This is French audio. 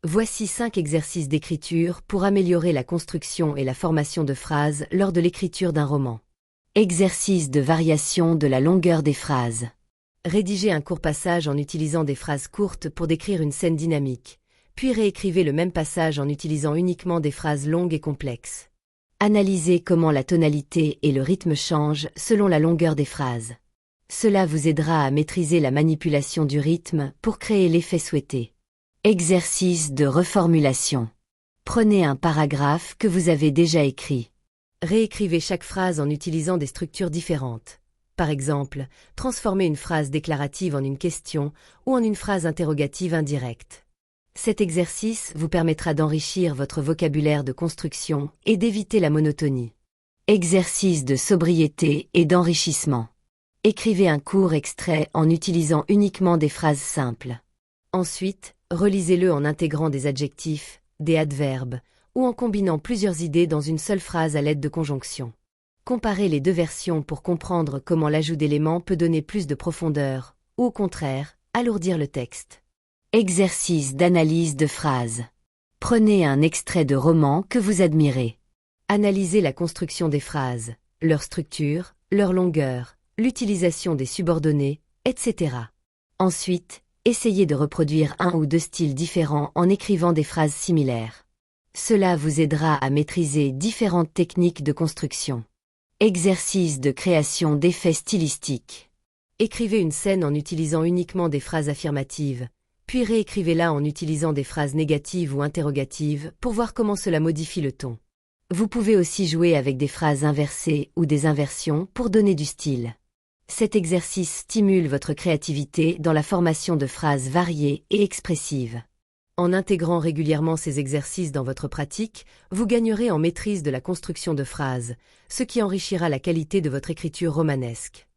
Voici 5 exercices d'écriture pour améliorer la construction et la formation de phrases lors de l'écriture d'un roman. Exercice de variation de la longueur des phrases. Rédigez un court passage en utilisant des phrases courtes pour décrire une scène dynamique, puis réécrivez le même passage en utilisant uniquement des phrases longues et complexes. Analysez comment la tonalité et le rythme changent selon la longueur des phrases. Cela vous aidera à maîtriser la manipulation du rythme pour créer l'effet souhaité. Exercice de reformulation. Prenez un paragraphe que vous avez déjà écrit. Réécrivez chaque phrase en utilisant des structures différentes. Par exemple, transformez une phrase déclarative en une question ou en une phrase interrogative indirecte. Cet exercice vous permettra d'enrichir votre vocabulaire de construction et d'éviter la monotonie. Exercice de sobriété et d'enrichissement. Écrivez un court extrait en utilisant uniquement des phrases simples. Ensuite, relisez-le en intégrant des adjectifs, des adverbes, ou en combinant plusieurs idées dans une seule phrase à l'aide de conjonctions. Comparez les deux versions pour comprendre comment l'ajout d'éléments peut donner plus de profondeur, ou au contraire, alourdir le texte. Exercice d'analyse de phrases. Prenez un extrait de roman que vous admirez. Analysez la construction des phrases, leur structure, leur longueur, l'utilisation des subordonnés, etc. Ensuite, essayez de reproduire un ou deux styles différents en écrivant des phrases similaires. Cela vous aidera à maîtriser différentes techniques de construction. Exercice de création d'effets stylistiques. Écrivez une scène en utilisant uniquement des phrases affirmatives, puis réécrivez-la en utilisant des phrases négatives ou interrogatives pour voir comment cela modifie le ton. Vous pouvez aussi jouer avec des phrases inversées ou des inversions pour donner du style. Cet exercice stimule votre créativité dans la formation de phrases variées et expressives. En intégrant régulièrement ces exercices dans votre pratique, vous gagnerez en maîtrise de la construction de phrases, ce qui enrichira la qualité de votre écriture romanesque.